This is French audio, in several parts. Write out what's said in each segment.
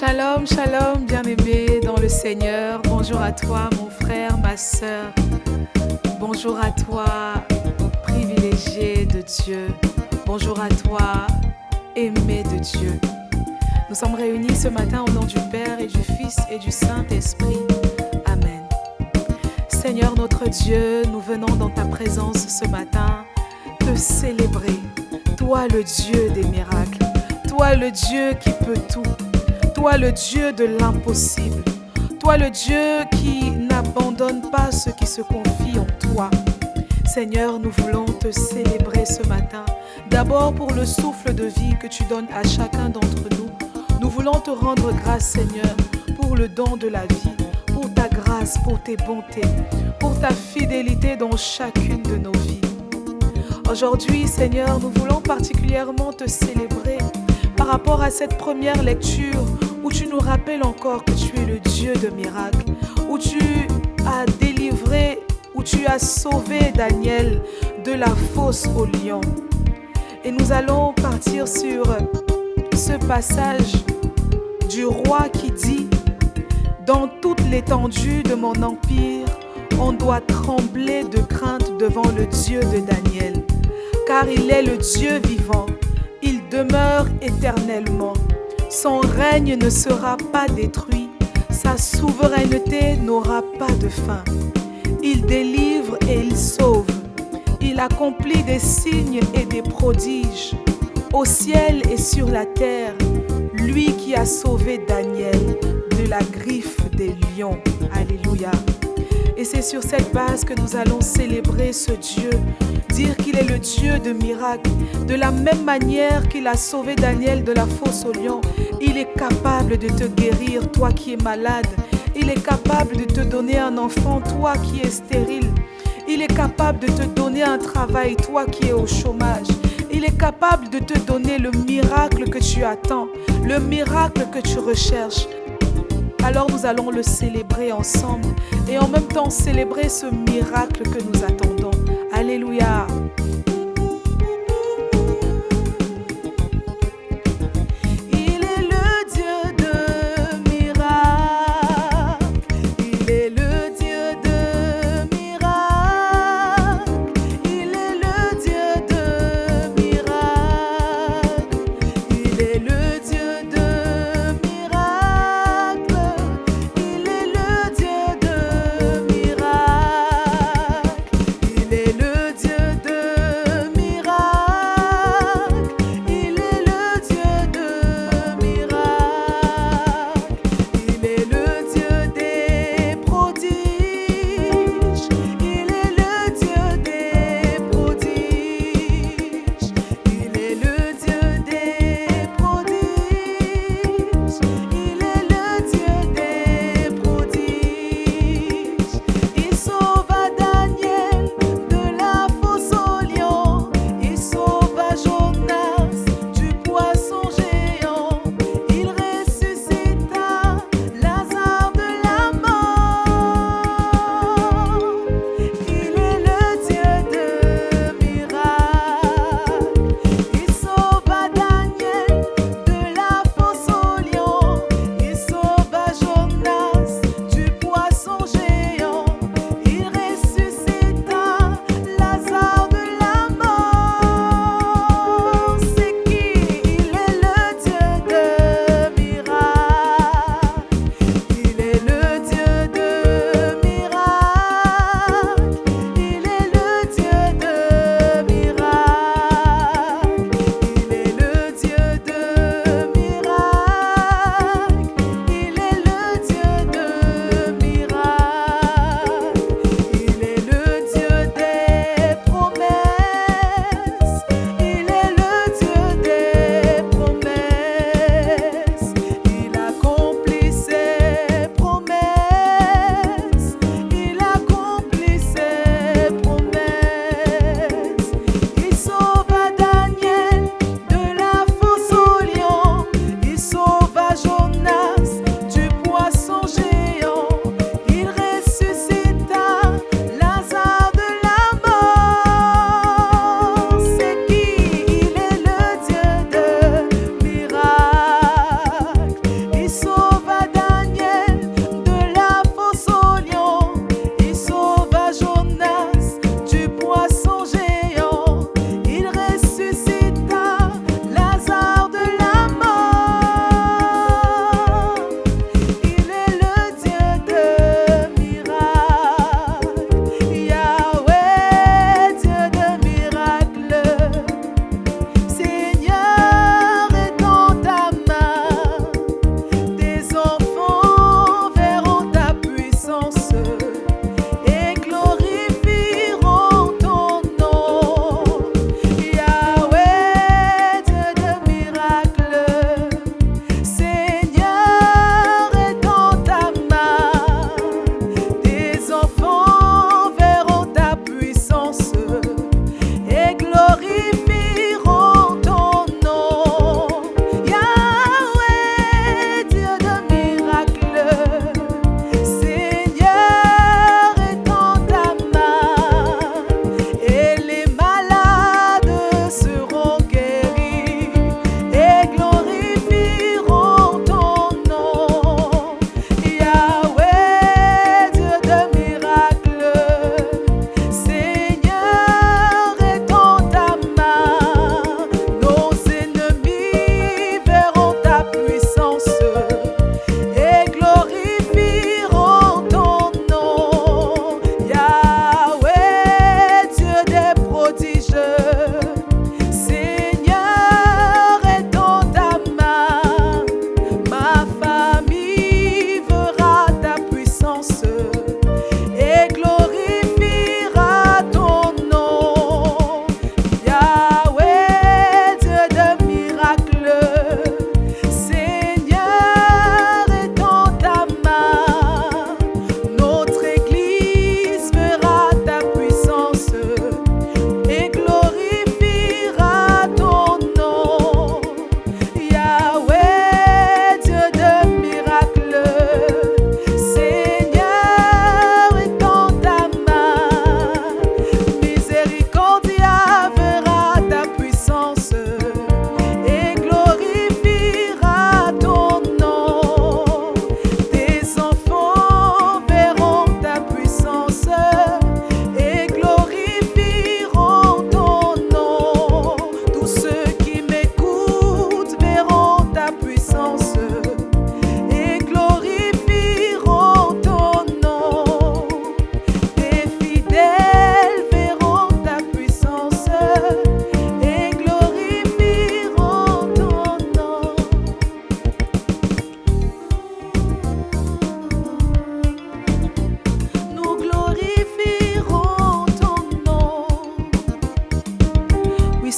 Shalom, shalom, bien-aimé dans le Seigneur. Bonjour à toi, mon frère, ma sœur. Bonjour à toi, privilégié de Dieu. Bonjour à toi, aimé de Dieu. Nous sommes réunis ce matin au nom du Père et du Fils et du Saint-Esprit. Amen. Seigneur notre Dieu, nous venons dans ta présence ce matin te célébrer. Toi le Dieu des miracles, toi le Dieu qui peut tout. Toi le Dieu de l'impossible, toi le Dieu qui n'abandonne pas ceux qui se confient en toi. Seigneur, nous voulons te célébrer ce matin, d'abord pour le souffle de vie que tu donnes à chacun d'entre nous. Nous voulons te rendre grâce, Seigneur, pour le don de la vie, pour ta grâce, pour tes bontés, pour ta fidélité dans chacune de nos vies. Aujourd'hui, Seigneur, nous voulons particulièrement te célébrer par rapport à cette première lecture où tu nous rappelles encore que tu es le Dieu de miracles, où tu as délivré, où tu as sauvé Daniel de la fosse aux lions. Et nous allons partir sur ce passage du roi qui dit « Dans toute l'étendue de mon empire, on doit trembler de crainte devant le Dieu de Daniel, car il est le Dieu vivant. Il demeure éternellement. Son règne ne sera pas détruit. Sa souveraineté n'aura pas de fin. Il délivre et il sauve. Il accomplit des signes et des prodiges. Au ciel et sur la terre, lui qui a sauvé Daniel de la griffe des lions. Alléluia. Et c'est sur cette base que nous allons célébrer ce Dieu, dire qu'il est le Dieu de miracles. De la même manière qu'il a sauvé Daniel de la fosse aux lions, il est capable de te guérir, toi qui es malade. Il est capable de te donner un enfant, toi qui es stérile. Il est capable de te donner un travail, toi qui es au chômage. Il est capable de te donner le miracle que tu attends, le miracle que tu recherches. Alors nous allons le célébrer ensemble et en même temps célébrer ce miracle que nous attendons. Alléluia. Il est le Dieu de miracles. Il est le Dieu de miracles. Il est le Dieu de miracles. Il est le Dieu de miracles. Il est le Dieu de miracles. Il est le Dieu de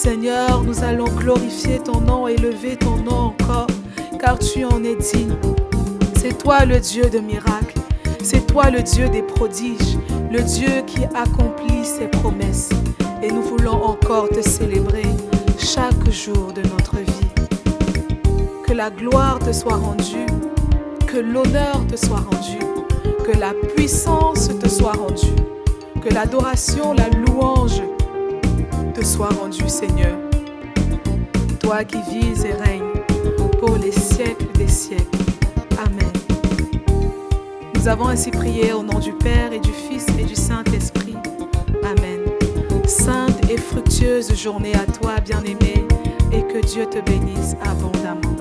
Seigneur, nous allons glorifier ton nom, élever ton nom encore, car tu en es digne. C'est toi le Dieu de miracles, c'est toi le Dieu des prodiges, le Dieu qui accomplit ses promesses. Et nous voulons encore te célébrer chaque jour de notre vie. Que la gloire te soit rendue, que l'honneur te soit rendu, que la puissance te soit rendue, que l'adoration, la louange te soit rendue, Seigneur. Toi qui vis et règnes pour les siècles des siècles. Amen. Nous avons ainsi prié au nom du Père et du Fils et du Saint-Esprit. Amen. Sainte et fructueuse journée à toi, bien-aimé, et que Dieu te bénisse abondamment.